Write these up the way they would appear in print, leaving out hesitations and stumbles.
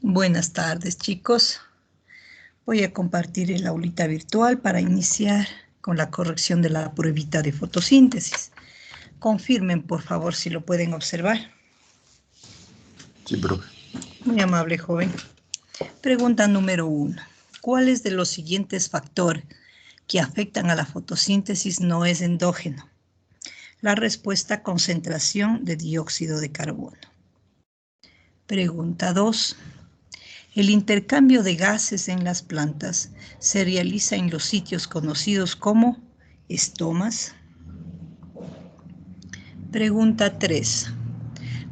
Buenas tardes, chicos. Voy a compartir el aulita virtual para iniciar con la corrección de la pruebita de fotosíntesis. Confirmen, por favor, si lo pueden observar. Sí, profe. Muy amable, joven. Pregunta número 1. ¿Cuáles de los siguientes factores que afectan a la fotosíntesis no es endógeno? La respuesta: concentración de dióxido de carbono. Pregunta 2. El intercambio de gases en las plantas se realiza en los sitios conocidos como estomas. Pregunta 3.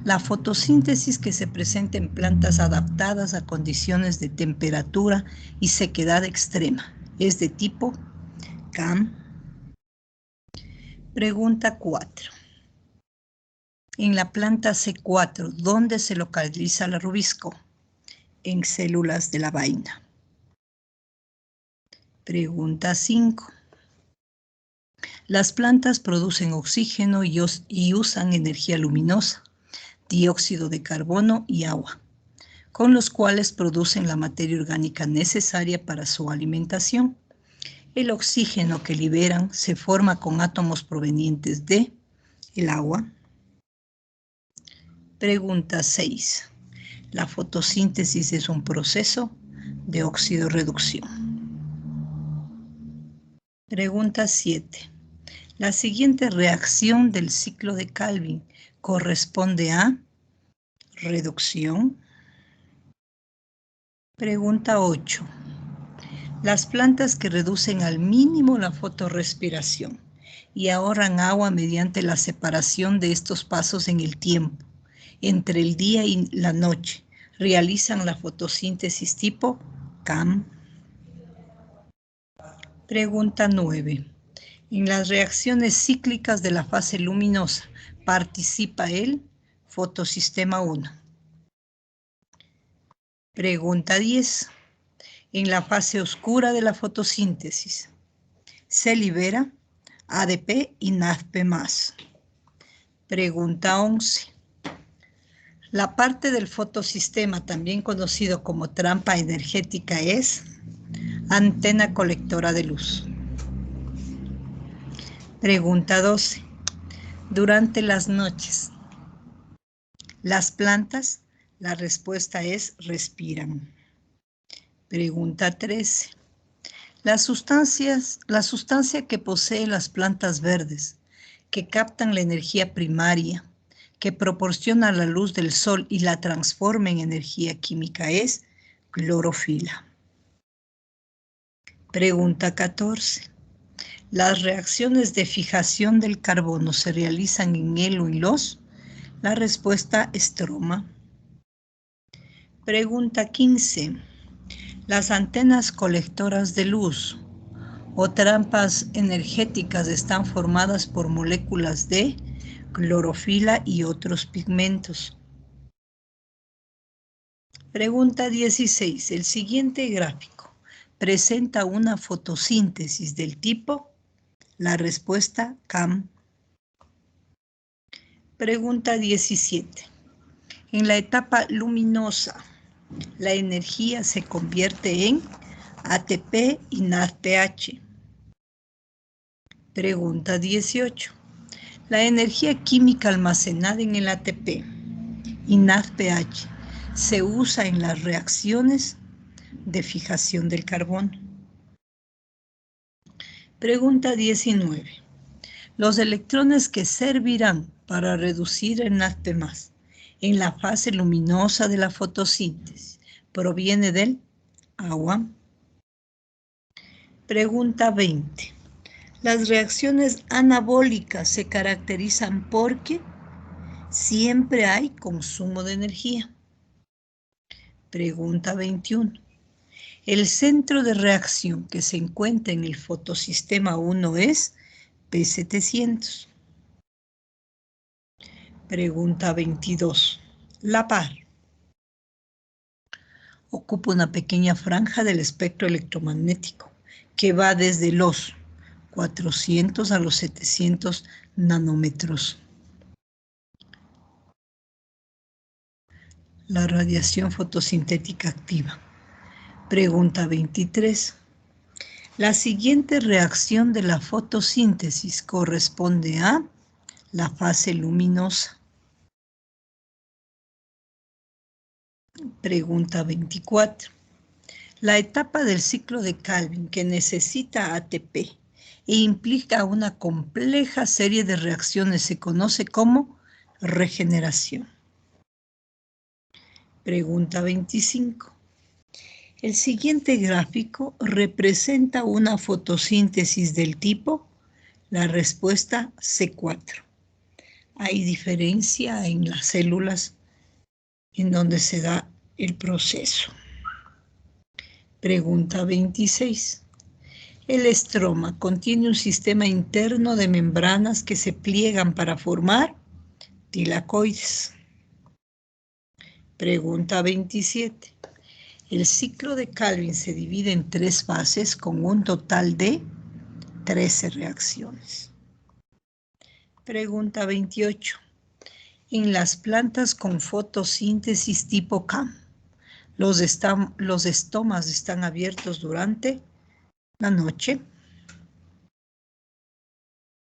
La fotosíntesis que se presenta en plantas adaptadas a condiciones de temperatura y sequedad extrema es de tipo CAM. Pregunta 4. En la planta C4, ¿dónde se localiza la rubisco? En células de la vaina. Pregunta 5. Las plantas producen oxígeno y usan energía luminosa, dióxido de carbono y agua, con los cuales producen la materia orgánica necesaria para su alimentación. El oxígeno que liberan se forma con átomos provenientes de el agua. Pregunta 6. La fotosíntesis es un proceso de oxidorreducción. Pregunta 7. La siguiente reacción del ciclo de Calvin corresponde a reducción. Pregunta 8. Las plantas que reducen al mínimo la fotorrespiración y ahorran agua mediante la separación de estos pasos en el tiempo, entre el día y la noche, realizan la fotosíntesis tipo CAM. Pregunta 9. En las reacciones cíclicas de la fase luminosa participa el fotosistema 1. Pregunta 10. En la fase oscura de la fotosíntesis se libera ADP y NADP+. Pregunta 11. La parte del fotosistema, también conocido como trampa energética, es antena colectora de luz. Pregunta 12. Durante las noches, ¿las plantas? La respuesta es respiran. Pregunta 13. La sustancia que poseen las plantas verdes, que captan la energía primaria, que proporciona la luz del sol y la transforma en energía química, es clorofila. Pregunta 14. ¿Las reacciones de fijación del carbono se realizan en él o en los? La respuesta: estroma. Pregunta 15. Las antenas colectoras de luz o trampas energéticas están formadas por moléculas de clorofila y otros pigmentos. Pregunta 16. El siguiente gráfico presenta una fotosíntesis del tipo. La respuesta: CAM. Pregunta 17. En la etapa luminosa, la energía se convierte en ATP y NADPH. Pregunta 18. La energía química almacenada en el ATP y NADPH se usa en las reacciones de fijación del carbono. Pregunta 19. Los electrones que servirán para reducir el NADP+ en la fase luminosa de la fotosíntesis proviene del agua. Pregunta 20. Las reacciones anabólicas se caracterizan porque siempre hay consumo de energía. Pregunta 21. El centro de reacción que se encuentra en el fotosistema 1 es P700. Pregunta 22. La par ocupa una pequeña franja del espectro electromagnético que va desde los 400 a los 700 nanómetros. la radiación fotosintética activa. Pregunta 23. La siguiente reacción de la fotosíntesis corresponde a la fase luminosa. Pregunta 24. La etapa del ciclo de Calvin que necesita ATP e implica una compleja serie de reacciones se conoce como regeneración. Pregunta 25. El siguiente gráfico representa una fotosíntesis del tipo, la respuesta C4. Hay diferencia en las células en donde se da el proceso. Pregunta 26. El estroma contiene un sistema interno de membranas que se pliegan para formar tilacoides. Pregunta 27. El ciclo de Calvin se divide en 3 fases con un total de 13 reacciones. Pregunta 28. En las plantas con fotosíntesis tipo CAM, los estomas están abiertos durante la noche.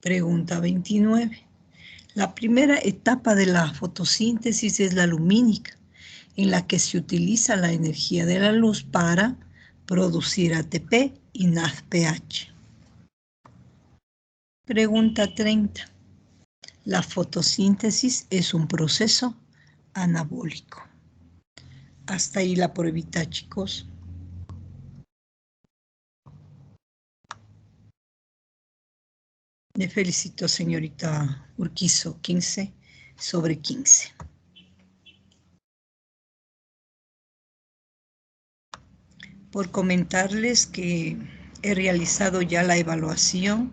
Pregunta 29. La primera etapa de la fotosíntesis es la lumínica, en la que se utiliza la energía de la luz para producir ATP y NADPH. Pregunta 30. La fotosíntesis es un proceso anabólico. Hasta ahí la pruebita, chicos. Le felicito, señorita Urquizo, 15 sobre 15. Por comentarles que he realizado ya la evaluación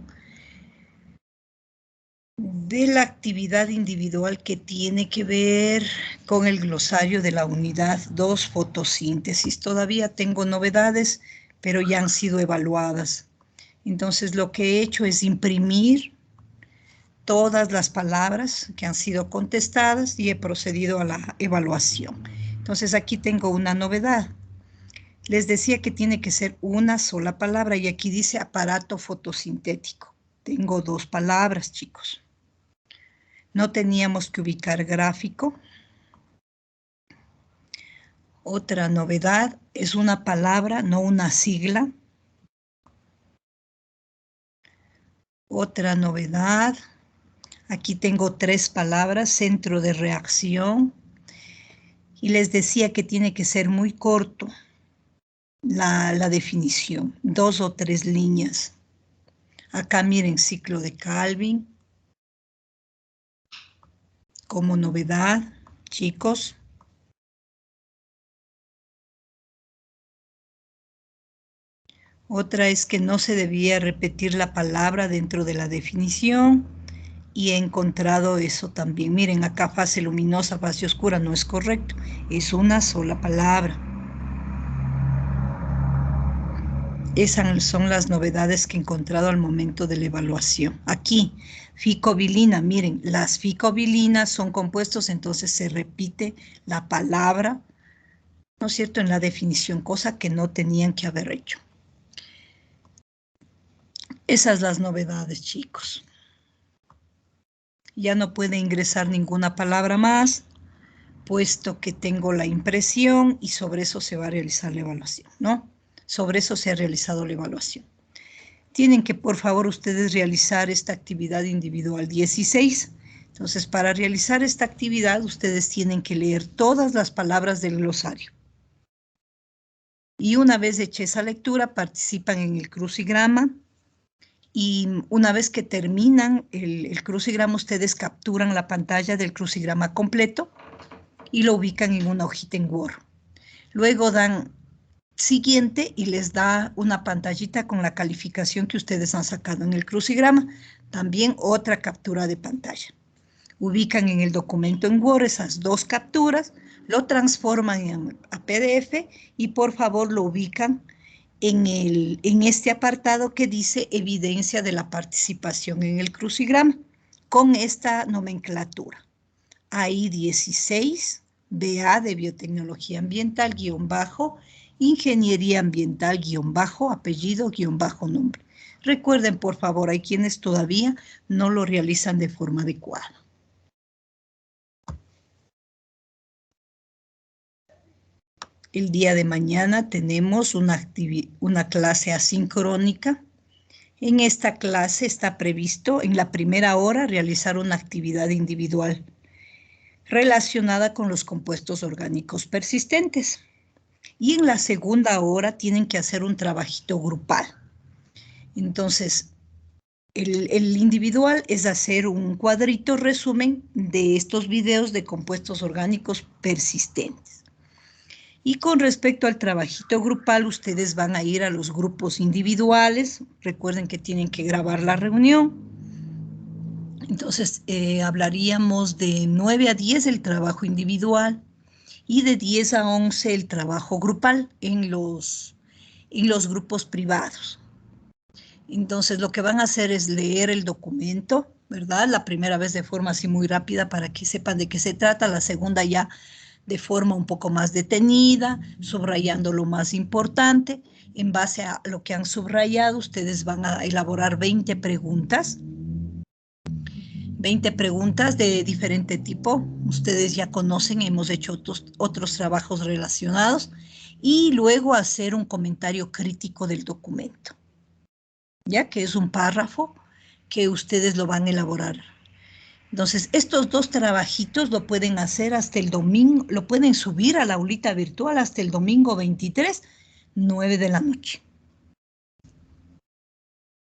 de la actividad individual que tiene que ver con el glosario de la unidad 2, fotosíntesis. Todavía tengo novedades, pero ya han sido evaluadas. Entonces, lo que he hecho es imprimir todas las palabras que han sido contestadas y he procedido a la evaluación. Entonces, aquí tengo una novedad. Les decía que tiene que ser una sola palabra y aquí dice aparato fotosintético. Tengo 2 palabras, chicos. No teníamos que ubicar gráfico. Otra novedad es una palabra, no una sigla. Otra novedad, aquí tengo 3 palabras, centro de reacción. Y les decía que tiene que ser muy corto la definición, 2 o 3 líneas. Acá miren, ciclo de Calvin. Como novedad, chicos. Otra es que no se debía repetir la palabra dentro de la definición y he encontrado eso también. Miren, acá fase luminosa, fase oscura, no es correcto. Es una sola palabra. Esas son las novedades que he encontrado al momento de la evaluación. Aquí, ficobilina, miren, las ficobilinas son compuestos, entonces se repite la palabra, ¿no es cierto?, en la definición, cosa que no tenían que haber hecho. Esas las novedades, chicos. Ya no puede ingresar ninguna palabra más, puesto que tengo la impresión y sobre eso se va a realizar la evaluación, ¿no? Sobre eso se ha realizado la evaluación. Tienen que, por favor, ustedes realizar esta actividad individual 16. Entonces, para realizar esta actividad, ustedes tienen que leer todas las palabras del glosario. Y una vez hecha esa lectura, participan en el crucigrama. Y una vez que terminan el crucigrama, ustedes capturan la pantalla del crucigrama completo y lo ubican en una hojita en Word. Luego dan siguiente y les da una pantallita con la calificación que ustedes han sacado en el crucigrama. También otra captura de pantalla. Ubican en el documento en Word esas 2 capturas, lo transforman a PDF y por favor lo ubican en este apartado que dice evidencia de la participación en el crucigrama, con esta nomenclatura. Hay 16 BA de biotecnología ambiental, _ ingeniería ambiental, _ apellido, _ nombre. Recuerden, por favor, hay quienes todavía no lo realizan de forma adecuada. El día de mañana tenemos una clase asincrónica. En esta clase está previsto en la primera hora realizar una actividad individual relacionada con los compuestos orgánicos persistentes. Y en la segunda hora tienen que hacer un trabajito grupal. Entonces, el individual es hacer un cuadrito resumen de estos videos de compuestos orgánicos persistentes. Y con respecto al trabajito grupal, ustedes van a ir a los grupos individuales. Recuerden que tienen que grabar la reunión. Entonces, hablaríamos de 9 a 10 el trabajo individual y de 10 a 11 el trabajo grupal en los grupos privados. Entonces, lo que van a hacer es leer el documento, ¿verdad? La primera vez de forma así muy rápida para que sepan de qué se trata, la segunda ya de forma un poco más detenida, subrayando lo más importante. En base a lo que han subrayado, ustedes van a elaborar 20 preguntas. 20 preguntas de diferente tipo. Ustedes ya conocen, hemos hecho otros trabajos relacionados. Y luego hacer un comentario crítico del documento, ya que es un párrafo que ustedes lo van a elaborar. Entonces, estos dos trabajitos lo pueden hacer hasta el domingo, lo pueden subir a la aulita virtual hasta el domingo 23, 9 de la noche.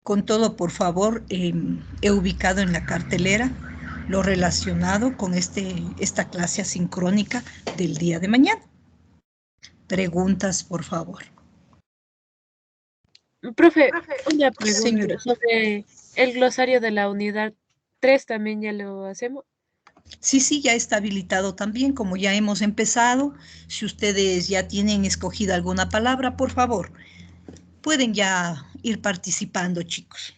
Con todo, por favor, he ubicado en la cartelera lo relacionado con esta clase asincrónica del día de mañana. Preguntas, por favor. Profe, una pregunta Señora. sobre el glosario de la unidad 3, ¿también ya lo hacemos? Sí, ya está habilitado también, como ya hemos empezado. Si ustedes ya tienen escogida alguna palabra, por favor, pueden ya ir participando, chicos.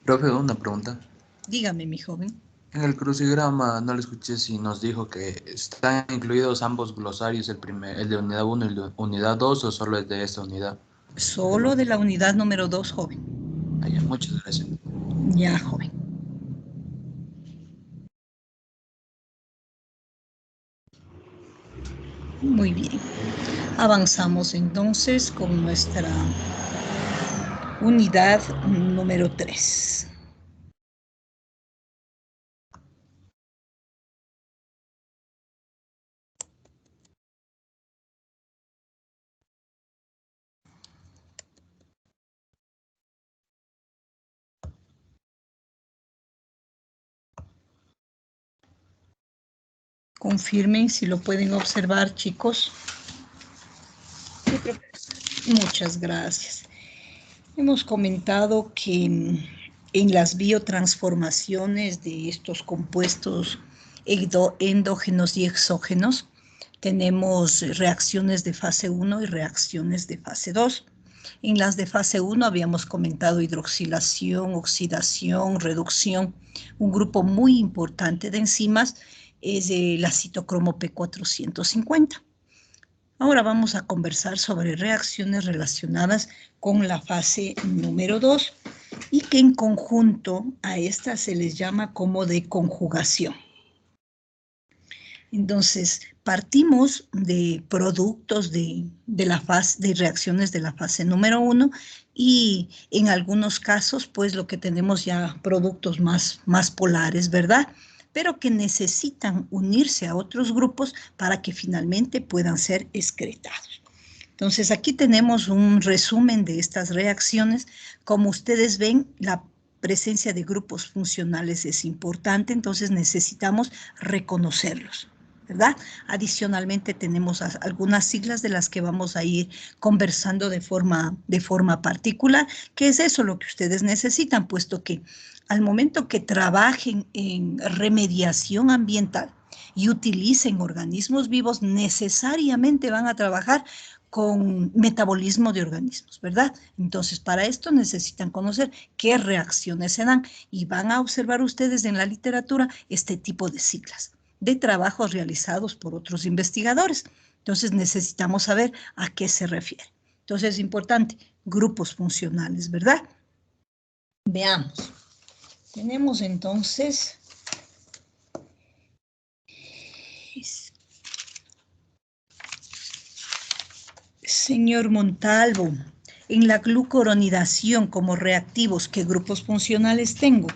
Profe, una pregunta. Dígame, mi joven. En el crucigrama no le escuché si nos dijo que están incluidos ambos glosarios, el de unidad 1 y el de unidad 2, o solo es de esta unidad. Solo de la unidad número 2, joven. Ya, muchas gracias. Ya, joven. Muy bien. Avanzamos entonces con nuestra unidad número 3. Confirmen si lo pueden observar, chicos. Sí, profe. Muchas gracias. Hemos comentado que en las biotransformaciones de estos compuestos endógenos y exógenos tenemos reacciones de fase 1 y reacciones de fase 2. En las de fase 1 habíamos comentado hidroxilación, oxidación, reducción. Un grupo muy importante de enzimas es la citocromo P450. Ahora vamos a conversar sobre reacciones relacionadas con la fase número 2 y que en conjunto a estas se les llama como de conjugación. Entonces, partimos de productos de reacciones de la fase número 1 y en algunos casos, pues lo que tenemos ya productos más polares, ¿verdad? Pero que necesitan unirse a otros grupos para que finalmente puedan ser excretados. Entonces, aquí tenemos un resumen de estas reacciones. Como ustedes ven, la presencia de grupos funcionales es importante, entonces necesitamos reconocerlos, ¿verdad? Adicionalmente tenemos algunas siglas de las que vamos a ir conversando de forma particular, que es eso lo que ustedes necesitan, puesto que al momento que trabajen en remediación ambiental y utilicen organismos vivos, necesariamente van a trabajar con metabolismo de organismos, ¿verdad? Entonces, para esto necesitan conocer qué reacciones se dan y van a observar ustedes en la literatura este tipo de siglas. de trabajos realizados por otros investigadores. Entonces necesitamos saber a qué se refiere. Entonces es importante, grupos funcionales, ¿verdad? Veamos. Tenemos entonces... Señor Montalvo, en la glucoronidación como reactivos, ¿qué grupos funcionales tengo?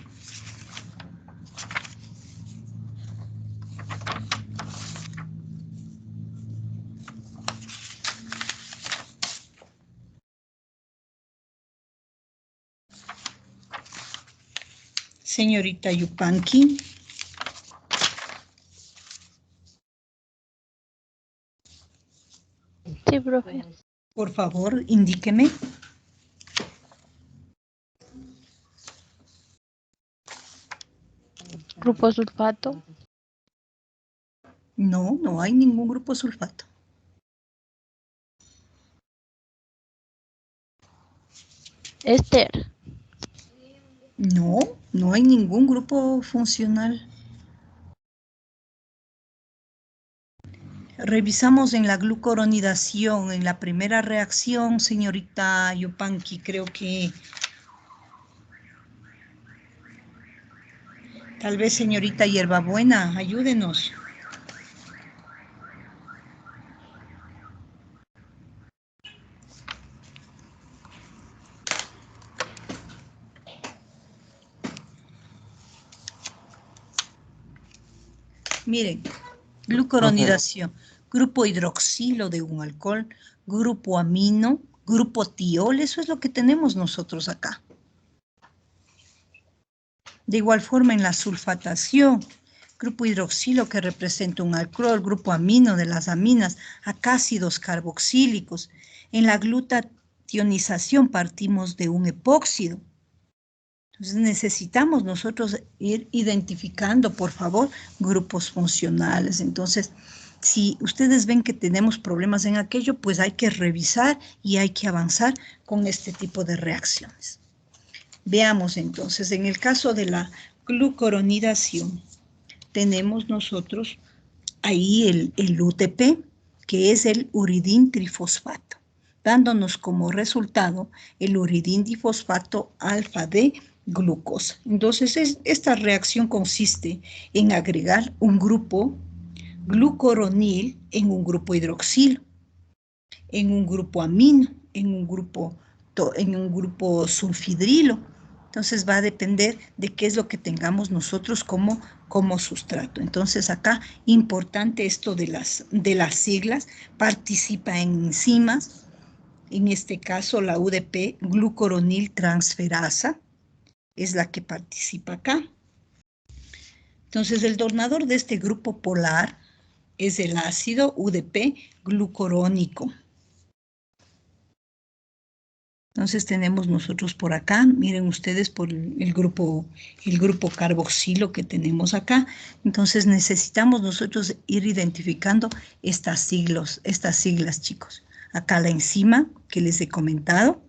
Señorita Yupanqui. Sí, profe. Por favor, indíqueme. Grupo sulfato. No, no hay ningún grupo sulfato. Éster. No, no hay ningún grupo funcional. Revisamos en la glucoronidación, en la primera reacción, señorita Yupanqui, creo que... Tal vez, señorita Hierbabuena, ayúdenos. Miren, glucoronidación, grupo hidroxilo de un alcohol, grupo amino, grupo tiol, eso es lo que tenemos nosotros acá. De igual forma en la sulfatación, grupo hidroxilo que representa un alcohol, grupo amino de las aminas, acácidos carboxílicos. En la glutationización partimos de un epóxido. Entonces necesitamos nosotros ir identificando, por favor, grupos funcionales. Entonces, si ustedes ven que tenemos problemas en aquello, pues hay que revisar y hay que avanzar con este tipo de reacciones. Veamos entonces, en el caso de la glucoronidación, tenemos nosotros ahí el UTP, que es el uridín trifosfato, dándonos como resultado el uridín difosfato alfa D glucosa. Entonces, esta reacción consiste en agregar un grupo glucoronil en un grupo hidroxilo, en un grupo amino, en un grupo sulfidrilo. Entonces va a depender de qué es lo que tengamos nosotros como sustrato. Entonces acá, importante esto de las siglas, participa en enzimas, en este caso la UDP, glucoronil transferasa, es la que participa acá. Entonces el donador de este grupo polar es el ácido UDP glucorónico. Entonces tenemos nosotros por acá, miren ustedes por el grupo carboxilo que tenemos acá. Entonces necesitamos nosotros ir identificando estas siglas, chicos. Acá la enzima que les he comentado.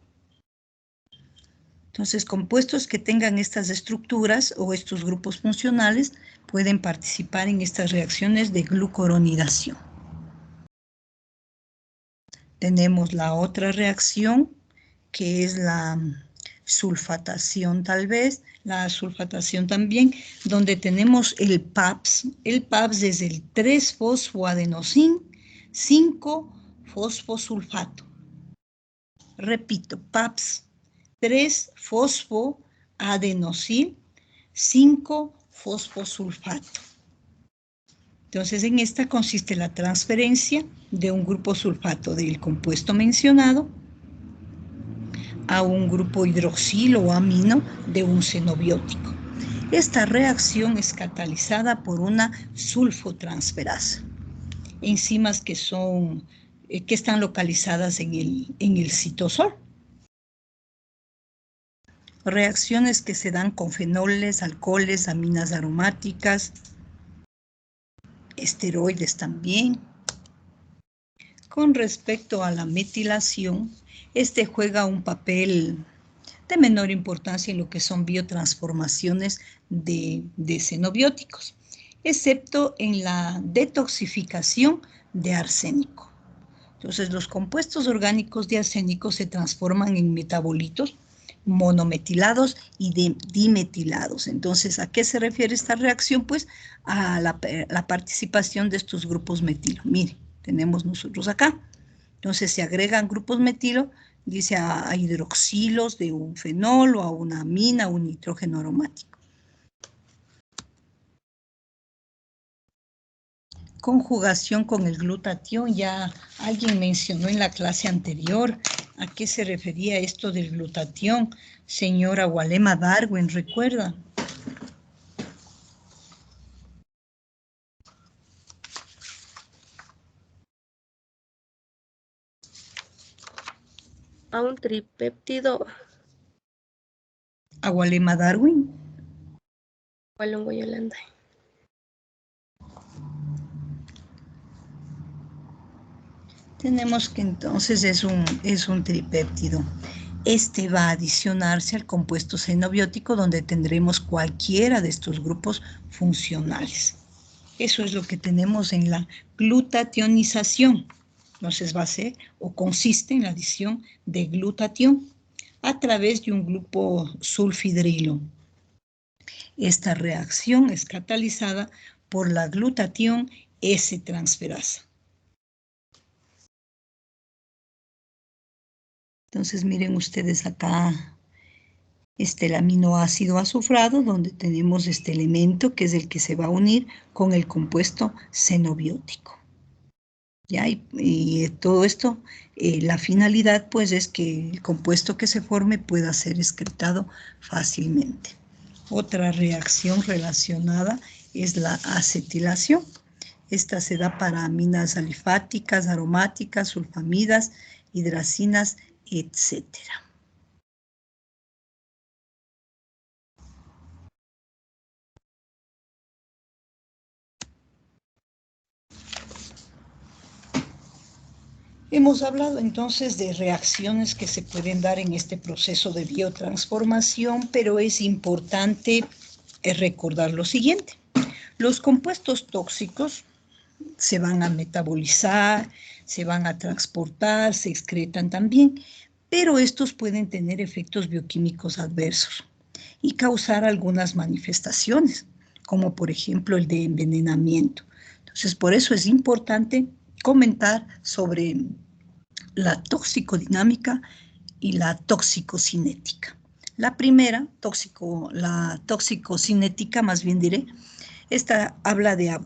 Entonces compuestos que tengan estas estructuras o estos grupos funcionales pueden participar en estas reacciones de glucoronidación. Tenemos la otra reacción, que es la sulfatación tal vez, la sulfatación también, donde tenemos el PAPS. El PAPS es el 3-fosfoadenosin, 5-fosfosulfato. Repito, PAPS, 3-fosfoadenosil, 5-fosfosulfato. Entonces, en esta consiste la transferencia de un grupo sulfato del compuesto mencionado a un grupo hidroxilo o amino de un xenobiótico. Esta reacción es catalizada por una sulfotransferasa, enzimas que están localizadas en el citosol. Reacciones que se dan con fenoles, alcoholes, aminas aromáticas, esteroides también. Con respecto a la metilación, este juega un papel de menor importancia en lo que son biotransformaciones de xenobióticos. excepto en la detoxificación de arsénico. Entonces, los compuestos orgánicos de arsénico se transforman en metabolitos monometilados y dimetilados. Entonces, ¿a qué se refiere esta reacción? Pues a la participación de estos grupos metilo. Mire, tenemos nosotros acá. Entonces, se agregan grupos metilo, dice a hidroxilos de un fenol o a una amina, un nitrógeno aromático. Conjugación con el glutatión, ya alguien mencionó en la clase anterior a qué se refería esto del glutatión. Señora Walema Darwin, ¿recuerda? A un tripéptido. ¿A Walema Darwin? Walongo Yolanda. Tenemos que entonces es un tripéptido. Este va a adicionarse al compuesto xenobiótico donde tendremos cualquiera de estos grupos funcionales. Eso es lo que tenemos en la glutationización. Entonces va a ser o consiste en la adición de glutatión a través de un grupo sulfidrilo. Esta reacción es catalizada por la glutatión S-transferasa. Entonces miren ustedes acá el aminoácido azufrado donde tenemos este elemento que es el que se va a unir con el compuesto xenobiótico. ¿Ya? Y todo esto, la finalidad pues es que el compuesto que se forme pueda ser excretado fácilmente. Otra reacción relacionada es la acetilación. Esta se da para aminas alifáticas, aromáticas, sulfamidas, hidracinas, etc. Hemos hablado entonces de reacciones que se pueden dar en este proceso de biotransformación, pero es importante recordar lo siguiente. Los compuestos tóxicos se van a metabolizar, se van a transportar, se excretan también, pero estos pueden tener efectos bioquímicos adversos y causar algunas manifestaciones, como por ejemplo el de envenenamiento. Entonces, por eso es importante comentar sobre la toxicodinámica y la toxicocinética. La primera, la toxicocinética, más bien diré, esta habla de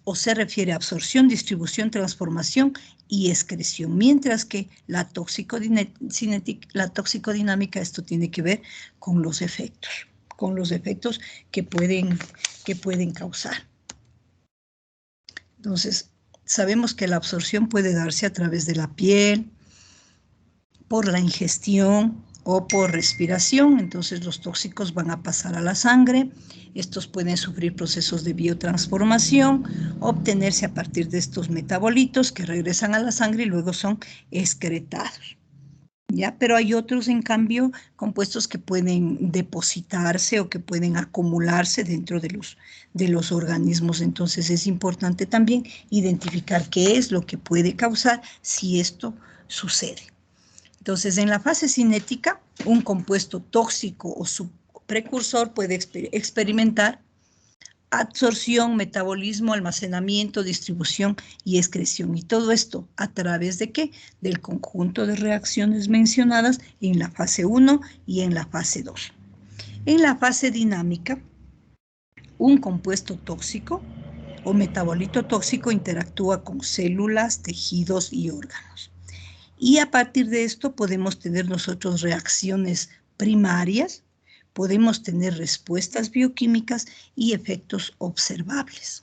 o se refiere a absorción, distribución, transformación y excreción, mientras que la toxicodinámica, esto tiene que ver con los efectos que pueden causar. Entonces, sabemos que la absorción puede darse a través de la piel, por la ingestión o por respiración. Entonces los tóxicos van a pasar a la sangre. Estos pueden sufrir procesos de biotransformación, obtenerse a partir de estos metabolitos que regresan a la sangre y luego son excretados. ¿Ya? Pero hay otros, en cambio, compuestos que pueden depositarse o que pueden acumularse dentro de los organismos. Entonces es importante también identificar qué es lo que puede causar si esto sucede. Entonces, en la fase cinética, un compuesto tóxico o su precursor puede experimentar absorción, metabolismo, almacenamiento, distribución y excreción. Y todo esto, ¿a través de qué? Del conjunto de reacciones mencionadas en la fase 1 y en la fase 2. En la fase dinámica, un compuesto tóxico o metabolito tóxico interactúa con células, tejidos y órganos. Y a partir de esto podemos tener nosotros reacciones primarias, podemos tener respuestas bioquímicas y efectos observables.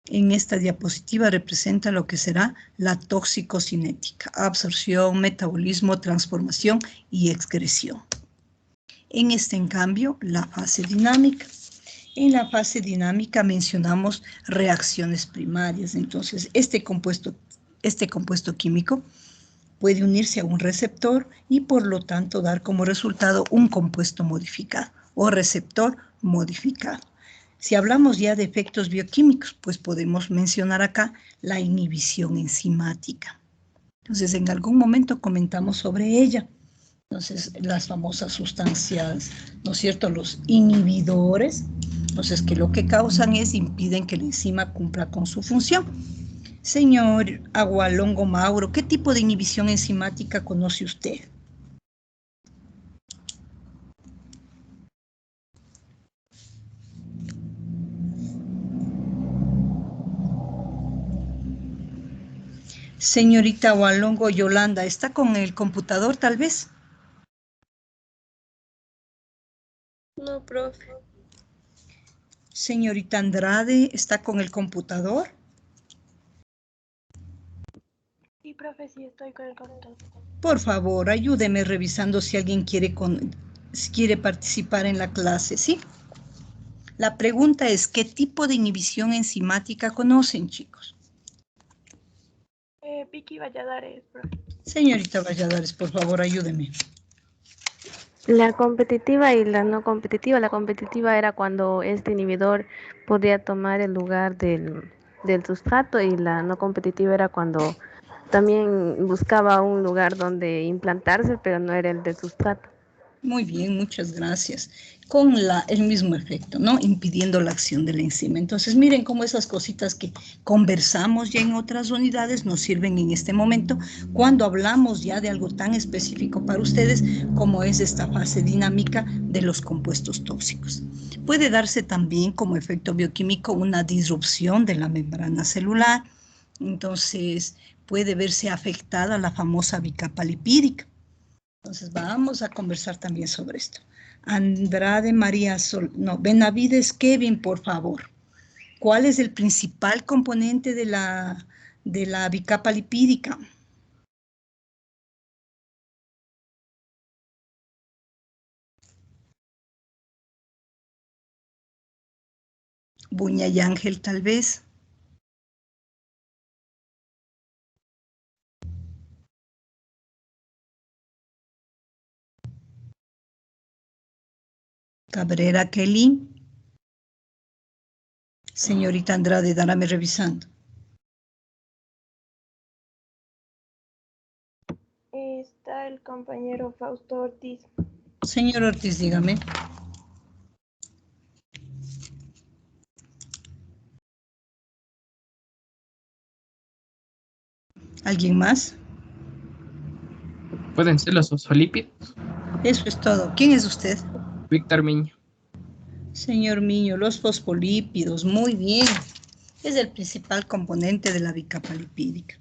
En esta diapositiva representa lo que será la toxicocinética: absorción, metabolismo, transformación y excreción. En este, en cambio, la fase dinámica. En la fase dinámica mencionamos reacciones primarias. Entonces, este compuesto químico puede unirse a un receptor y por lo tanto dar como resultado un compuesto modificado o receptor modificado. Si hablamos ya de efectos bioquímicos, pues podemos mencionar acá la inhibición enzimática. Entonces, en algún momento comentamos sobre ella. Entonces, las famosas sustancias, ¿no es cierto?, los inhibidores, entonces, que lo que causan es impiden que la enzima cumpla con su función. Señor Agualongo Mauro, ¿qué tipo de inhibición enzimática conoce usted? Señorita Agualongo Yolanda, ¿está con el computador tal vez? No, profe. Señorita Andrade, ¿está con el computador? Sí, profe, sí estoy con el computador. Por favor, ayúdeme revisando si alguien si quiere participar en la clase, ¿sí? La pregunta es, ¿qué tipo de inhibición enzimática conocen, chicos? Vicky Valladares, profe. Señorita Valladares, por favor, ayúdeme. La competitiva y la no competitiva. La competitiva era cuando este inhibidor podía tomar el lugar del sustrato, y la no competitiva era cuando también buscaba un lugar donde implantarse, pero no era el del sustrato. Muy bien, muchas gracias. Con el mismo efecto, ¿no? Impidiendo la acción de la enzima. Entonces, miren cómo esas cositas que conversamos ya en otras unidades nos sirven en este momento cuando hablamos ya de algo tan específico para ustedes como es esta fase dinámica de los compuestos tóxicos. Puede darse también como efecto bioquímico una disrupción de la membrana celular. Entonces, puede verse afectada la famosa bicapa lipídica. Entonces vamos a conversar también sobre esto. Andrade María Benavides Kevin, por favor. ¿Cuál es el principal componente de la bicapa lipídica? Buña y Ángel, tal vez. Cabrera Kelly. Señorita Andrade, dárame revisando. Está el compañero Fausto Ortiz. Señor Ortiz, dígame. ¿Alguien más? Pueden ser los fosfolípidos. Eso es todo. ¿Quién es usted? Víctor Miño. Señor Miño, los fosfolípidos, muy bien. Es el principal componente de la bicapa lipídica.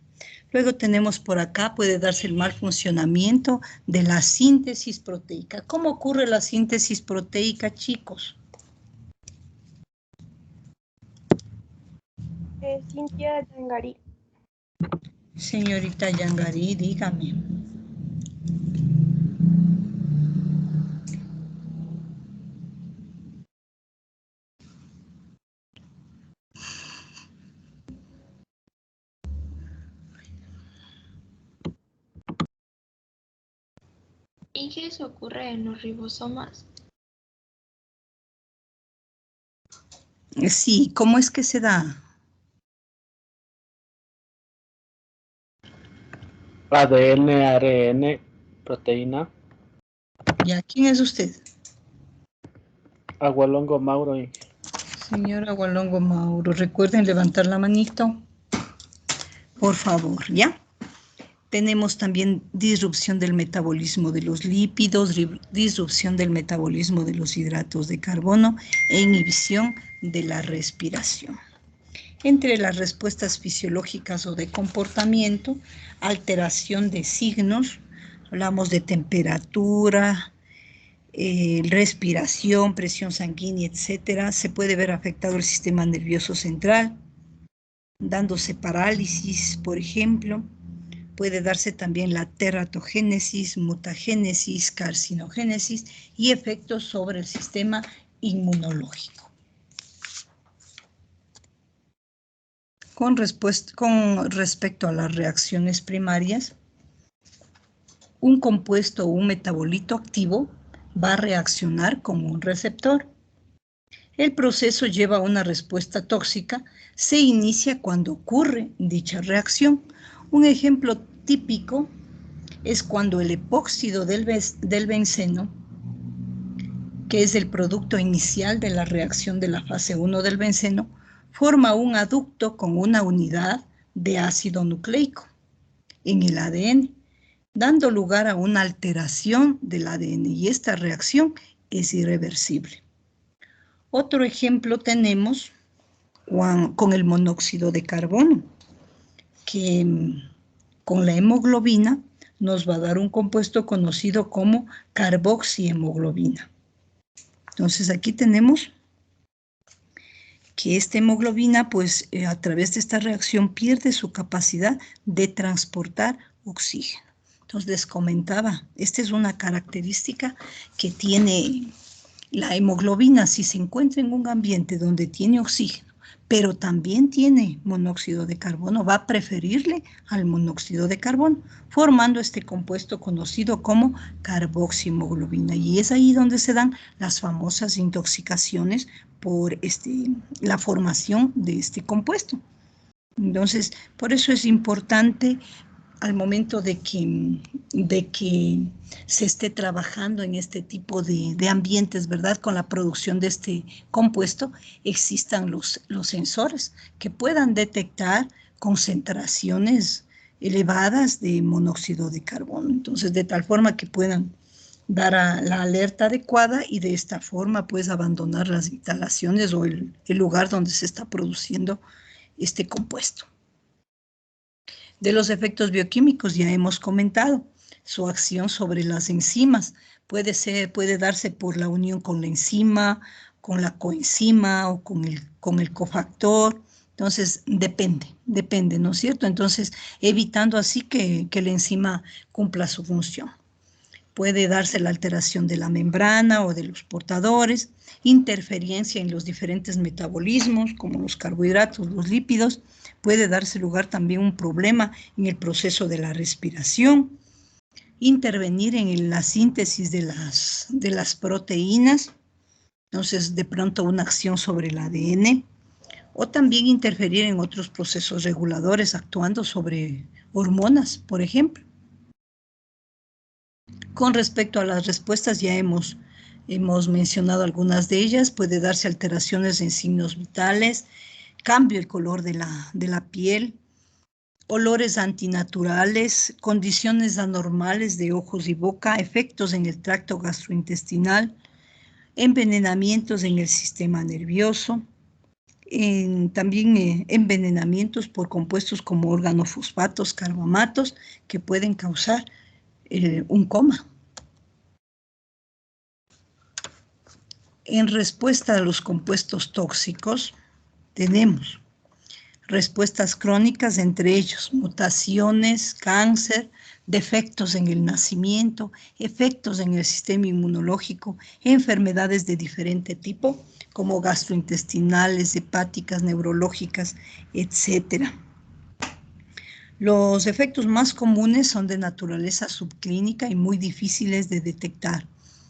Luego tenemos por acá, puede darse el mal funcionamiento de la síntesis proteica. ¿Cómo ocurre la síntesis proteica, chicos? Cintia Yangarí. Señorita Yangarí, dígame. ¿Y qué eso ocurre en los ribosomas? Sí, ¿cómo es que se da? ADN, ARN, proteína. ¿Ya quién es usted? Agualongo Mauro. Señora Agualongo Mauro, recuerden levantar la manito. Por favor, ¿ya? Tenemos también disrupción del metabolismo de los lípidos, disrupción del metabolismo de los hidratos de carbono e inhibición de la respiración. Entre las respuestas fisiológicas o de comportamiento, alteración de signos, hablamos de temperatura, respiración, presión sanguínea, etcétera. Se puede ver afectado el sistema nervioso central, dándose parálisis, por ejemplo. Puede darse también la teratogénesis, mutagénesis, carcinogénesis y efectos sobre el sistema inmunológico. Con respecto a las reacciones primarias, un compuesto o un metabolito activo va a reaccionar con un receptor. El proceso lleva a una respuesta tóxica, se inicia cuando ocurre dicha reacción. Un ejemplo típico es cuando el epóxido del benceno, que es el producto inicial de la reacción de la fase 1 del benceno, forma un aducto con una unidad de ácido nucleico en el ADN, dando lugar a una alteración del ADN, y esta reacción es irreversible. Otro ejemplo tenemos con el monóxido de carbono, que con la hemoglobina nos va a dar un compuesto conocido como carboxihemoglobina. Entonces aquí tenemos que esta hemoglobina, pues a través de esta reacción pierde su capacidad de transportar oxígeno. Entonces les comentaba, esta es una característica que tiene la hemoglobina. Si se encuentra en un ambiente donde tiene oxígeno, pero también tiene monóxido de carbono, va a preferirle al monóxido de carbono, formando este compuesto conocido como carboxihemoglobina. Y es ahí donde se dan las famosas intoxicaciones por la formación de este compuesto. Entonces, por eso es importante al momento de que se esté trabajando en este tipo de ambientes, ¿verdad? Con la producción de este compuesto, existan los sensores que puedan detectar concentraciones elevadas de monóxido de carbono. Entonces, de tal forma que puedan dar la alerta adecuada y de esta forma, pues, abandonar las instalaciones o el lugar donde se está produciendo este compuesto. De los efectos bioquímicos ya hemos comentado. Su acción sobre las enzimas puede darse por la unión con la enzima, con la coenzima o con el cofactor. Entonces, depende, ¿no es cierto? Entonces, evitando así que la enzima cumpla su función. Puede darse la alteración de la membrana o de los portadores, interferencia en los diferentes metabolismos, como los carbohidratos, los lípidos. Puede darse lugar también un problema en el proceso de la respiración, intervenir en la síntesis de las proteínas, entonces de pronto una acción sobre el ADN, o también interferir en otros procesos reguladores actuando sobre hormonas, por ejemplo. Con respecto a las respuestas, ya hemos mencionado algunas de ellas. Puede darse alteraciones en signos vitales, cambio el color de la piel, olores antinaturales, condiciones anormales de ojos y boca, efectos en el tracto gastrointestinal, envenenamientos en el sistema nervioso, también envenenamientos por compuestos como organofosfatos, carbamatos, que pueden causar un coma. En respuesta a los compuestos tóxicos, tenemos respuestas crónicas, entre ellos mutaciones, cáncer, defectos en el nacimiento, efectos en el sistema inmunológico, enfermedades de diferente tipo, como gastrointestinales, hepáticas, neurológicas, etc. Los efectos más comunes son de naturaleza subclínica y muy difíciles de detectar.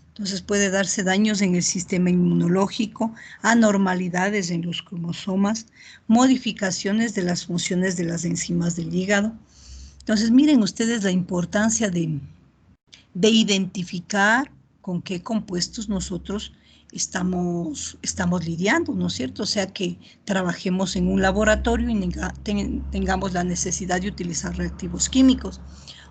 Entonces puede darse daños en el sistema inmunológico, anormalidades en los cromosomas, modificaciones de las funciones de las enzimas del hígado. Entonces miren ustedes la importancia de identificar con qué compuestos nosotros estamos lidiando, ¿no es cierto? O sea, que trabajemos en un laboratorio y tengamos la necesidad de utilizar reactivos químicos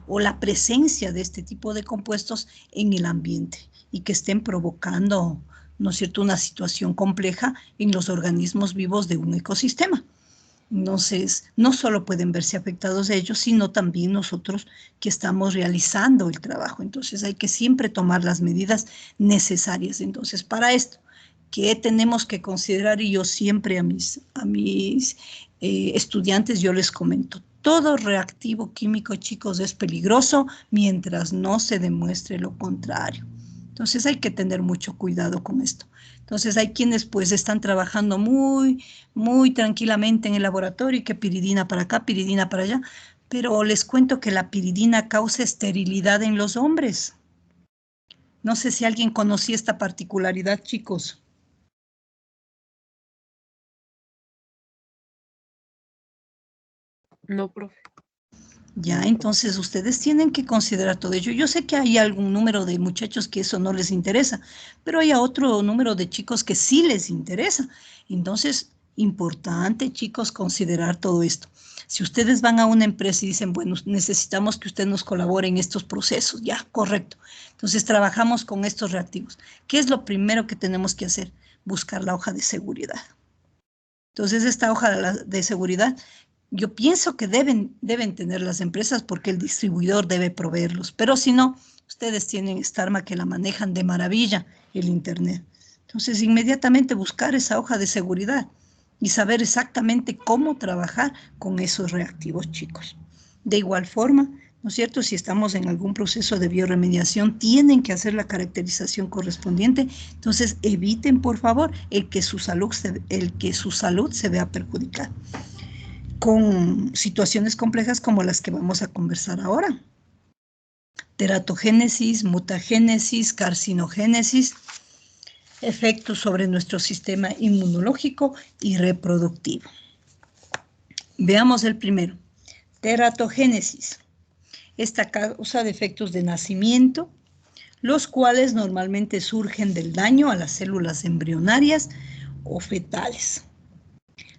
o la presencia de este tipo de compuestos en el ambiente y que estén provocando, ¿no es cierto?, una situación compleja en los organismos vivos de un ecosistema. Entonces, no solo pueden verse afectados ellos, sino también nosotros que estamos realizando el trabajo. Entonces, hay que siempre tomar las medidas necesarias. Entonces, para esto, ¿qué tenemos que considerar? Y yo siempre a mis estudiantes, yo les comento, todo reactivo químico, chicos, es peligroso mientras no se demuestre lo contrario. Entonces hay que tener mucho cuidado con esto. Entonces hay quienes pues están trabajando muy tranquilamente en el laboratorio y que piridina para acá, piridina para allá, pero les cuento que la piridina causa esterilidad en los hombres. No sé si alguien conocía esta particularidad, chicos. No, profe. Ya, entonces ustedes tienen que considerar todo ello. Yo sé que hay algún número de muchachos que eso no les interesa, pero hay otro número de chicos que sí les interesa. Entonces, importante, chicos, considerar todo esto. Si ustedes van a una empresa y dicen, bueno, necesitamos que usted nos colabore en estos procesos, ya, correcto. Entonces, trabajamos con estos reactivos. ¿Qué es lo primero que tenemos que hacer? Buscar la hoja de seguridad. Entonces, esta hoja de seguridad, yo pienso que deben tener las empresas porque el distribuidor debe proveerlos. Pero si no, ustedes tienen Starma que la manejan de maravilla, el Internet. Entonces, inmediatamente buscar esa hoja de seguridad y saber exactamente cómo trabajar con esos reactivos, chicos. De igual forma, ¿no es cierto? Si estamos en algún proceso de bioremediación, tienen que hacer la caracterización correspondiente. Entonces, eviten, por favor, el que su salud se vea perjudicada con situaciones complejas como las que vamos a conversar ahora. Teratogénesis, mutagénesis, carcinogénesis, efectos sobre nuestro sistema inmunológico y reproductivo. Veamos el primero. Teratogénesis. Esta causa de efectos de nacimiento, los cuales normalmente surgen del daño a las células embrionarias o fetales.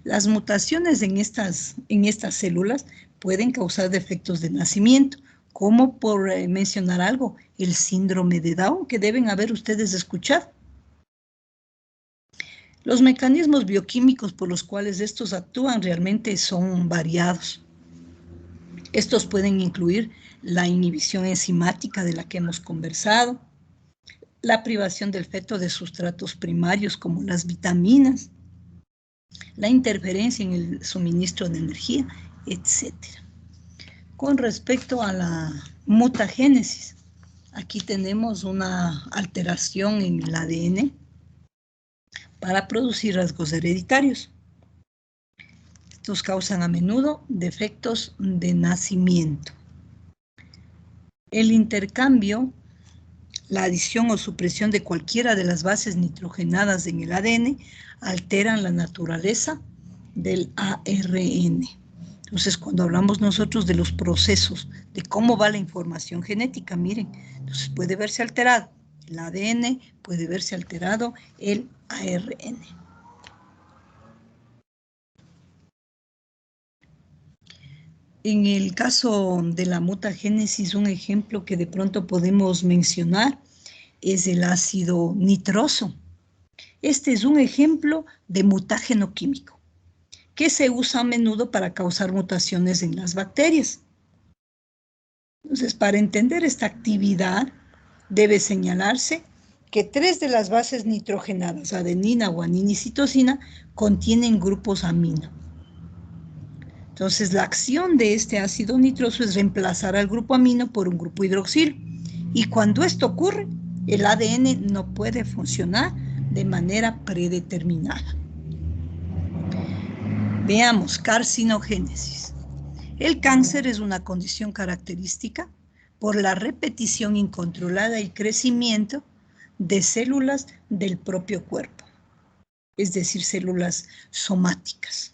Las mutaciones en estas células pueden causar defectos de nacimiento, como por mencionar algo, el síndrome de Down, que deben haber ustedes escuchado. Los mecanismos bioquímicos por los cuales estos actúan realmente son variados. Estos pueden incluir la inhibición enzimática de la que hemos conversado, la privación del feto de sustratos primarios como las vitaminas, la interferencia en el suministro de energía, etc. Con respecto a la mutagénesis, aquí tenemos una alteración en el ADN para producir rasgos hereditarios. Estos causan a menudo defectos de nacimiento. El intercambio, la adición o supresión de cualquiera de las bases nitrogenadas en el ADN alteran la naturaleza del ARN. Entonces, cuando hablamos nosotros de los procesos, de cómo va la información genética, miren, entonces puede verse alterado el ADN, puede verse alterado el ARN. En el caso de la mutagénesis, un ejemplo que de pronto podemos mencionar es el ácido nitroso. Este es un ejemplo de mutágeno químico que se usa a menudo para causar mutaciones en las bacterias. Entonces, para entender esta actividad, debe señalarse que 3 de las bases nitrogenadas, adenina, guanina y citosina, contienen grupos amino. Entonces, la acción de este ácido nitroso es reemplazar al grupo amino por un grupo hidroxilo. Y cuando esto ocurre, el ADN no puede funcionar de manera predeterminada. Veamos, carcinogénesis. El cáncer es una condición característica por la repetición incontrolada y crecimiento de células del propio cuerpo, es decir, células somáticas.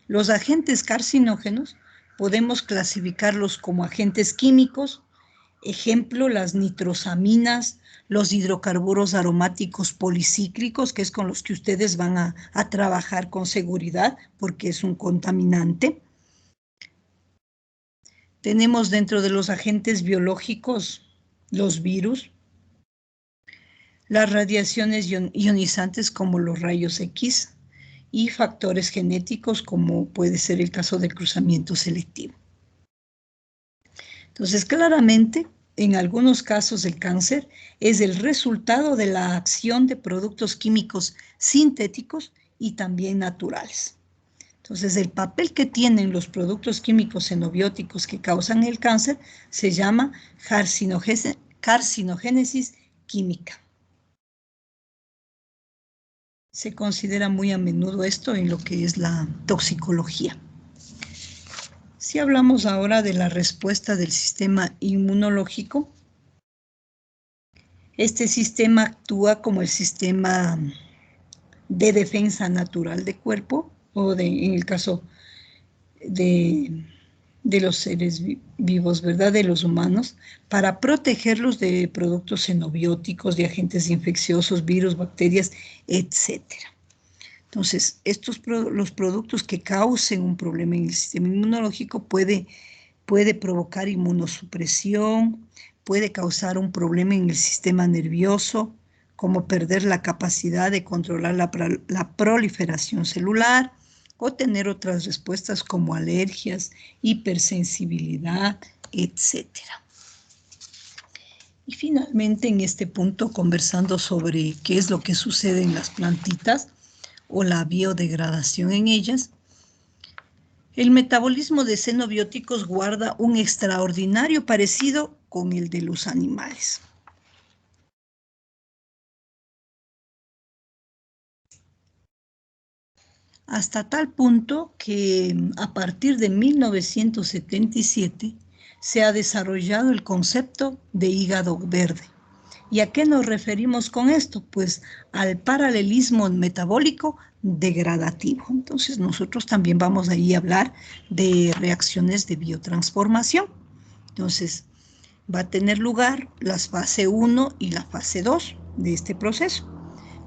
Los agentes carcinógenos podemos clasificarlos como agentes químicos, ejemplo, las nitrosaminas, los hidrocarburos aromáticos policíclicos, que es con los que ustedes van a trabajar con seguridad, porque es un contaminante. Tenemos dentro de los agentes biológicos los virus, las radiaciones ionizantes como los rayos X y factores genéticos como puede ser el caso del cruzamiento selectivo. Entonces, claramente, en algunos casos el cáncer es el resultado de la acción de productos químicos sintéticos y también naturales. Entonces, el papel que tienen los productos químicos xenobióticos que causan el cáncer se llama carcinogénesis química. Se considera muy a menudo esto en lo que es la toxicología. Si hablamos ahora de la respuesta del sistema inmunológico, este sistema actúa como el sistema de defensa natural del cuerpo, o en el caso de los seres vivos, ¿verdad? De los humanos, para protegerlos de productos xenobióticos, de agentes infecciosos, virus, bacterias, etcétera. Entonces, los productos que causen un problema en el sistema inmunológico puede provocar inmunosupresión, puede causar un problema en el sistema nervioso, como perder la capacidad de controlar la proliferación celular o tener otras respuestas como alergias, hipersensibilidad, etc. Y finalmente, en este punto, conversando sobre qué es lo que sucede en las plantitas o la biodegradación en ellas, el metabolismo de xenobióticos guarda un extraordinario parecido con el de los animales. Hasta tal punto que a partir de 1977 se ha desarrollado el concepto de hígado verde. ¿Y a qué nos referimos con esto? Pues al paralelismo metabólico degradativo. Entonces nosotros también vamos ahí a hablar de reacciones de biotransformación. Entonces va a tener lugar la fase 1 y la fase 2 de este proceso,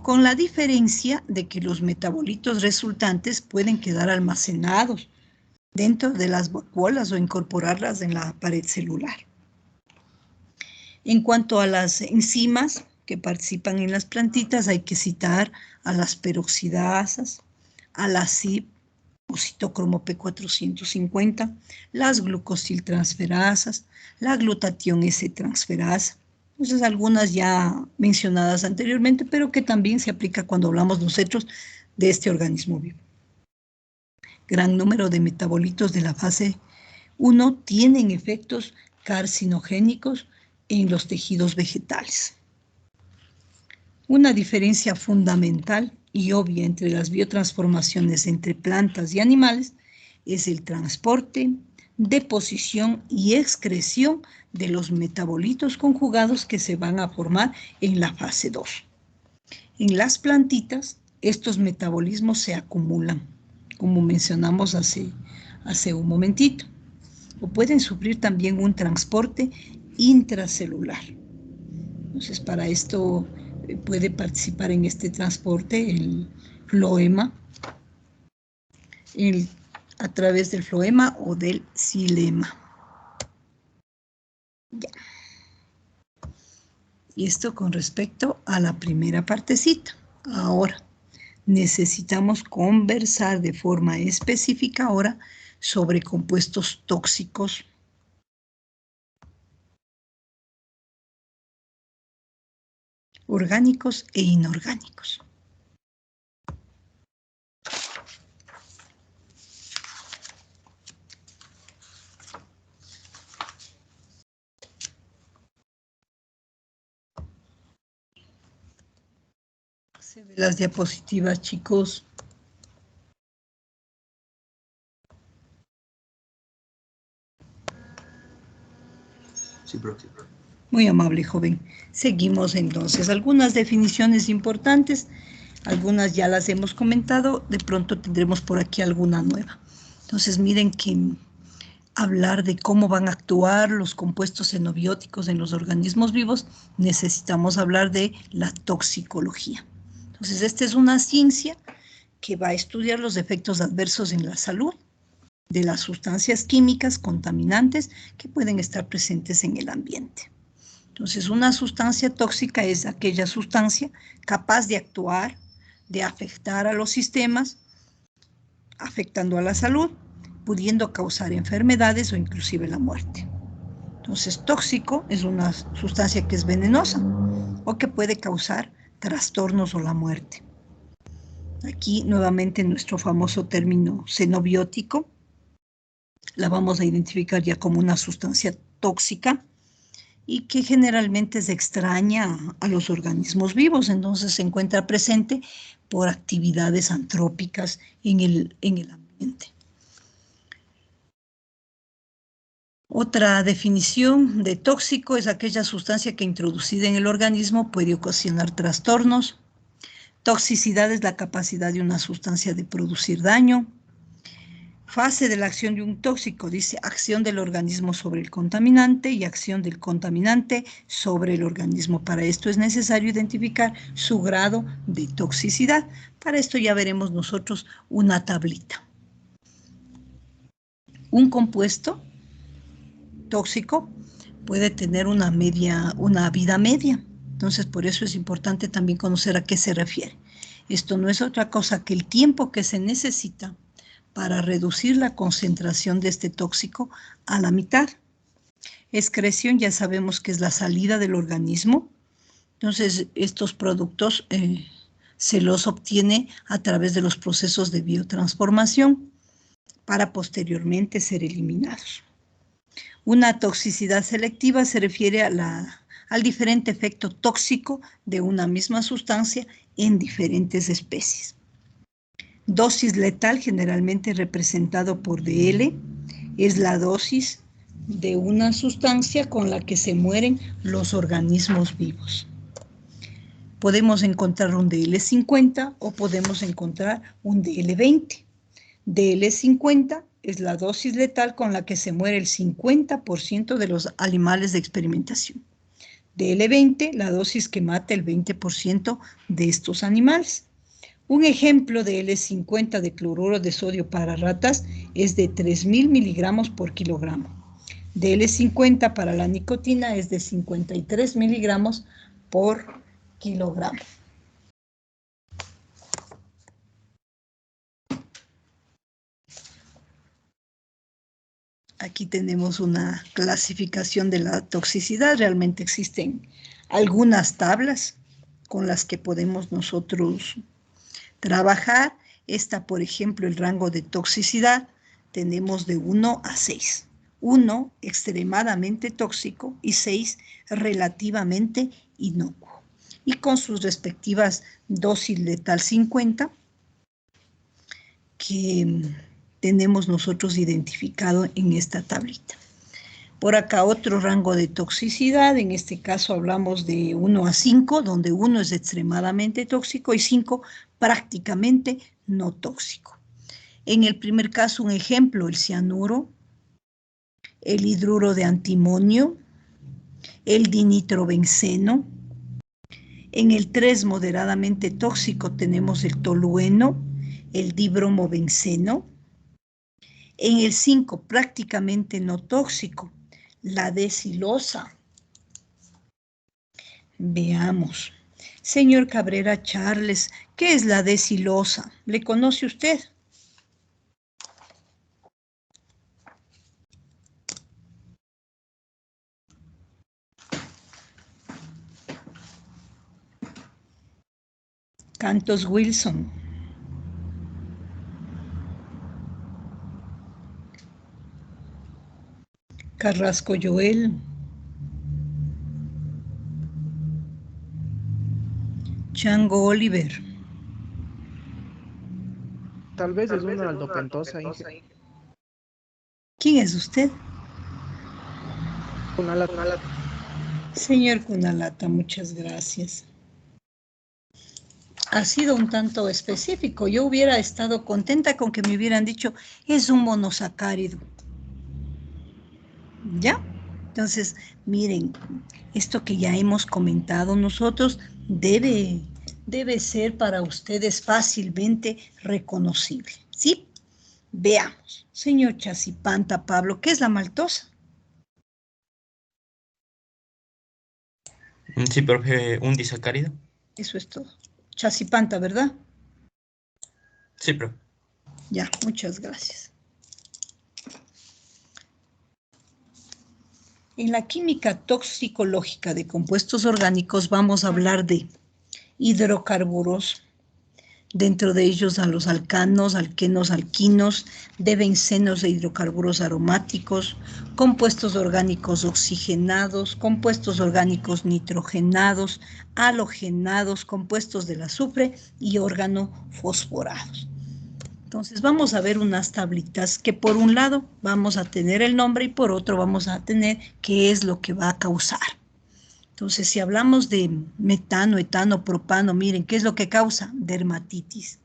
con la diferencia de que los metabolitos resultantes pueden quedar almacenados dentro de las vacuolas o incorporarlas en la pared celular. En cuanto a las enzimas que participan en las plantitas, hay que citar a las peroxidasas, a la CYP o citocromo P450, las glucosiltransferasas, la glutatión S-transferasa. Entonces, algunas ya mencionadas anteriormente, pero que también se aplica cuando hablamos nosotros de este organismo vivo. Gran número de metabolitos de la fase 1 tienen efectos carcinogénicos en los tejidos vegetales. Una diferencia fundamental y obvia entre las biotransformaciones entre plantas y animales es el transporte, deposición y excreción de los metabolitos conjugados que se van a formar en la fase 2. En las plantitas, estos metabolismos se acumulan, como mencionamos hace un momentito, o pueden sufrir también un transporte intracelular. Entonces, para esto puede participar en este transporte el floema, a través del floema o del xilema. Ya. Y esto con respecto a la primera partecita. Ahora, necesitamos conversar de forma específica ahora sobre compuestos tóxicos orgánicos e inorgánicos. Se ven las diapositivas, chicos. Sí, profe. Muy amable, joven. Seguimos entonces. Algunas definiciones importantes, algunas ya las hemos comentado, de pronto tendremos por aquí alguna nueva. Entonces, miren que hablar de cómo van a actuar los compuestos xenobióticos en los organismos vivos, necesitamos hablar de la toxicología. Entonces, esta es una ciencia que va a estudiar los efectos adversos en la salud de las sustancias químicas contaminantes que pueden estar presentes en el ambiente. Entonces, una sustancia tóxica es aquella sustancia capaz de actuar, de afectar a los sistemas, afectando a la salud, pudiendo causar enfermedades o inclusive la muerte. Entonces, tóxico es una sustancia que es venenosa o que puede causar trastornos o la muerte. Aquí, nuevamente, nuestro famoso término xenobiótico, la vamos a identificar ya como una sustancia tóxica y que generalmente se extraña a los organismos vivos, entonces se encuentra presente por actividades antrópicas en el ambiente. Otra definición de tóxico es aquella sustancia que introducida en el organismo puede ocasionar trastornos. Toxicidad es la capacidad de una sustancia de producir daño. Fase de la acción de un tóxico, dice acción del organismo sobre el contaminante y acción del contaminante sobre el organismo. Para esto es necesario identificar su grado de toxicidad. Para esto ya veremos nosotros una tablita. Un compuesto tóxico puede tener una vida media. Entonces, por eso es importante también conocer a qué se refiere. Esto no es otra cosa que el tiempo que se necesita para reducir la concentración de este tóxico a la mitad. Excreción ya sabemos que es la salida del organismo. Entonces, estos productos se los obtiene a través de los procesos de biotransformación para posteriormente ser eliminados. Una toxicidad selectiva se refiere al diferente efecto tóxico de una misma sustancia en diferentes especies. Dosis letal, generalmente representado por DL, es la dosis de una sustancia con la que se mueren los organismos vivos. Podemos encontrar un DL50 o podemos encontrar un DL20. DL50 es la dosis letal con la que se muere el 50% de los animales de experimentación. DL20, la dosis que mata el 20% de estos animales. Un ejemplo de L50 de cloruro de sodio para ratas es de 3.000 miligramos por kilogramo. De L50 para la nicotina es de 53 miligramos por kilogramo. Aquí tenemos una clasificación de la toxicidad. Realmente existen algunas tablas con las que podemos nosotros trabajar. Esta, por ejemplo, el rango de toxicidad, tenemos de 1 a 6. 1, extremadamente tóxico, y 6, relativamente inocuo. Y con sus respectivas dosis letal 50, que tenemos nosotros identificado en esta tablita. Por acá otro rango de toxicidad, en este caso hablamos de 1 a 5, donde 1 es extremadamente tóxico y 5 prácticamente no tóxico. En el primer caso, un ejemplo, el cianuro, el hidruro de antimonio, el dinitrobenceno. En el 3, moderadamente tóxico, tenemos el tolueno, el dibromobenceno. En el 5, prácticamente no tóxico, la D-silosa. Veamos. Señor Cabrera Charles, ¿qué es la D-silosa? ¿Le conoce usted? Cantos Wilson. Carrasco Joel. Chango Oliver. Tal vez es una aldopentosa, Inge. ¿Quién es usted? Cunalata. Señor Cunalata, muchas gracias. Ha sido un tanto específico. Yo hubiera estado contenta con que me hubieran dicho, es un monosacárido. ¿Ya? Entonces, miren, esto que ya hemos comentado nosotros debe ser para ustedes fácilmente reconocible, ¿sí? Veamos. Señor Chacipanta Pablo, ¿qué es la maltosa? Sí, profe, un disacárido. Eso es todo. Chacipanta, ¿verdad? Sí, profe. Ya, muchas gracias. En la química toxicológica de compuestos orgánicos vamos a hablar de hidrocarburos, dentro de ellos a los alcanos, alquenos, alquinos, de bencenos de hidrocarburos aromáticos, compuestos orgánicos oxigenados, compuestos orgánicos nitrogenados, halogenados, compuestos del azufre y organofosforados. Entonces vamos a ver unas tablitas que por un lado vamos a tener el nombre y por otro vamos a tener qué es lo que va a causar. Entonces si hablamos de metano, etano, propano, miren, ¿qué es lo que causa? Dermatitis.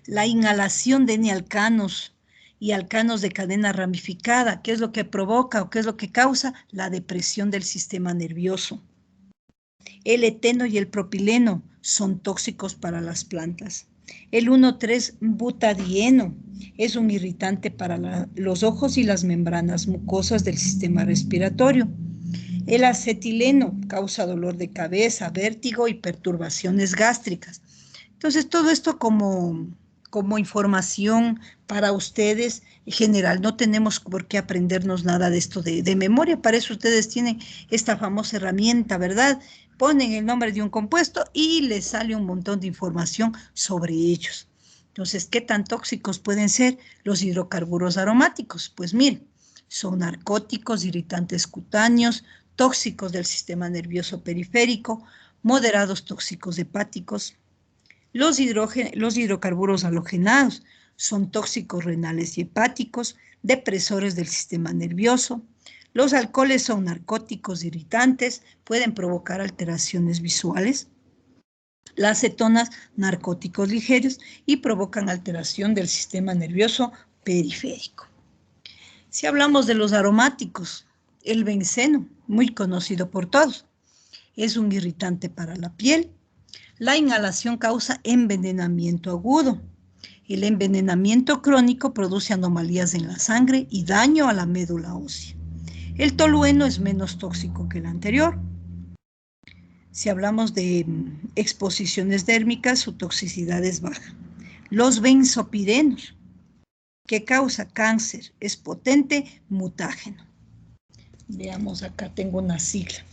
La inhalación de N-alcanos y alcanos de cadena ramificada. ¿Qué es lo que provoca o qué es lo que causa? La depresión del sistema nervioso. El eteno y el propileno son tóxicos para las plantas. El 1,3-butadieno es un irritante para los ojos y las membranas mucosas del sistema respiratorio. El acetileno causa dolor de cabeza, vértigo y perturbaciones gástricas. Entonces, todo esto como información para ustedes en general. No tenemos por qué aprendernos nada de esto de memoria. Para eso ustedes tienen esta famosa herramienta, ¿verdad? Ponen el nombre de un compuesto y les sale un montón de información sobre ellos. Entonces, ¿qué tan tóxicos pueden ser los hidrocarburos aromáticos? Pues miren, son narcóticos, irritantes cutáneos, tóxicos del sistema nervioso periférico, moderados tóxicos hepáticos. Los hidrocarburos halogenados son tóxicos renales y hepáticos, depresores del sistema nervioso. Los alcoholes son narcóticos irritantes, pueden provocar alteraciones visuales. Las cetonas, narcóticos ligeros y provocan alteración del sistema nervioso periférico. Si hablamos de los aromáticos, el benceno, muy conocido por todos, es un irritante para la piel. La inhalación causa envenenamiento agudo. El envenenamiento crónico produce anomalías en la sangre y daño a la médula ósea. El tolueno es menos tóxico que el anterior. Si hablamos de exposiciones dérmicas, su toxicidad es baja. Los benzopirenos, que causa cáncer, es potente mutágeno. Veamos, acá tengo una sigla.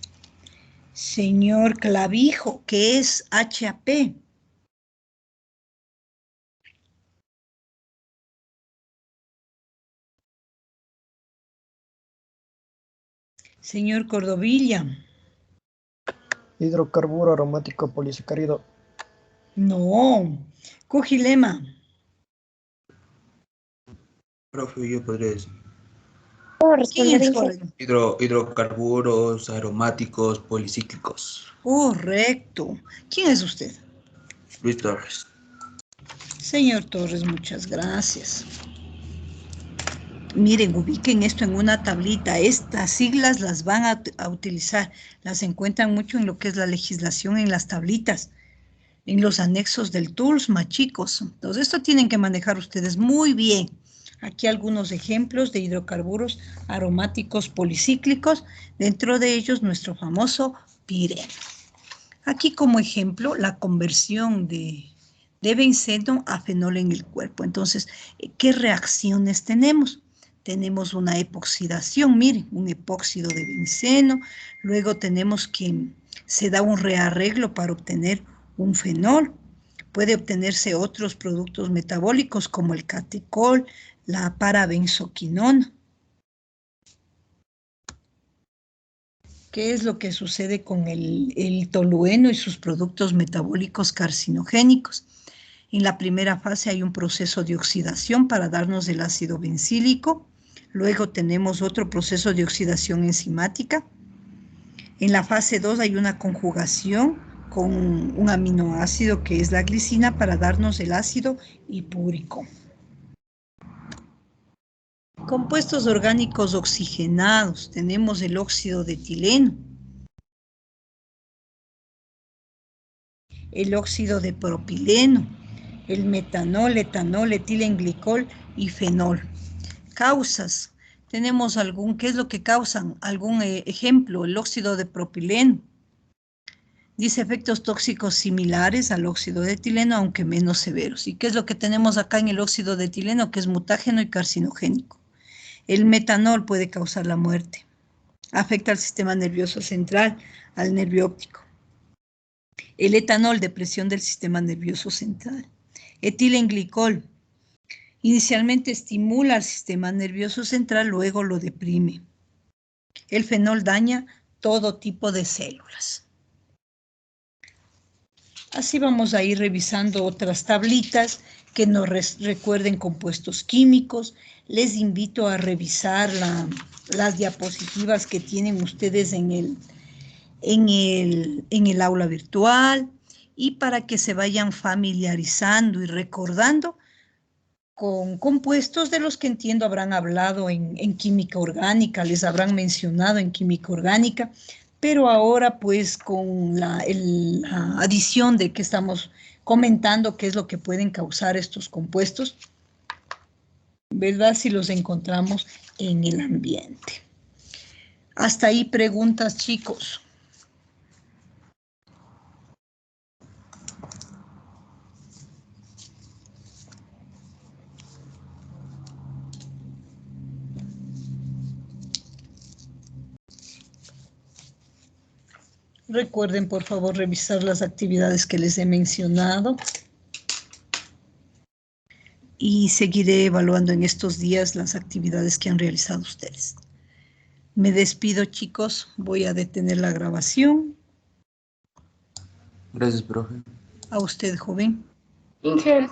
Señor Clavijo, ¿qué es HAP? Señor Cordovilla. Hidrocarburo aromático polisacárido. No. Cujilema. Profe, yo podría decir. ¿Quién es Jorge? Hidrocarburos aromáticos policíclicos. Correcto. ¿Quién es usted? Luis Torres. Señor Torres, muchas gracias. Miren, ubiquen esto en una tablita. Estas siglas las van a utilizar. Las encuentran mucho en lo que es la legislación, en las tablitas, en los anexos del TOOLS, machicos. Entonces, esto tienen que manejar ustedes muy bien. Aquí algunos ejemplos de hidrocarburos aromáticos policíclicos. Dentro de ellos, nuestro famoso pireno. Aquí como ejemplo, la conversión de benceno a fenol en el cuerpo. Entonces, ¿qué reacciones tenemos? Tenemos una epoxidación, miren, un epóxido de benceno. Luego tenemos que se da un rearreglo para obtener un fenol. Puede obtenerse otros productos metabólicos como el catecol, la parabenzoquinona. ¿Qué es lo que sucede con el tolueno y sus productos metabólicos carcinogénicos? En la primera fase hay un proceso de oxidación para darnos el ácido bencílico. Luego tenemos otro proceso de oxidación enzimática. En la fase 2 hay una conjugación con un aminoácido que es la glicina para darnos el ácido hipúrico. Compuestos orgánicos oxigenados. Tenemos el óxido de etileno, el óxido de propileno, el metanol, etanol, etilenglicol y fenol. Causas. Tenemos ¿qué es lo que causan? Algún ejemplo, el óxido de propileno. Dice efectos tóxicos similares al óxido de etileno, aunque menos severos. ¿Y qué es lo que tenemos acá en el óxido de etileno? Que es mutágeno y carcinogénico. El metanol puede causar la muerte. Afecta al sistema nervioso central, al nervio óptico. El etanol, depresión del sistema nervioso central. Etilenglicol. Inicialmente estimula al sistema nervioso central, luego lo deprime. El fenol daña todo tipo de células. Así vamos a ir revisando otras tablitas que nos recuerden compuestos químicos. Les invito a revisar las diapositivas que tienen ustedes en el aula virtual y para que se vayan familiarizando y recordando con compuestos de los que entiendo habrán hablado en química orgánica, les habrán mencionado en química orgánica, pero ahora pues con la adición de que estamos comentando qué es lo que pueden causar estos compuestos, ¿verdad? Si los encontramos en el ambiente. Hasta ahí preguntas, chicos. Recuerden, por favor, revisar las actividades que les he mencionado. Y seguiré evaluando en estos días las actividades que han realizado ustedes. Me despido, chicos. Voy a detener la grabación. Gracias, profe. A usted, joven. Inge.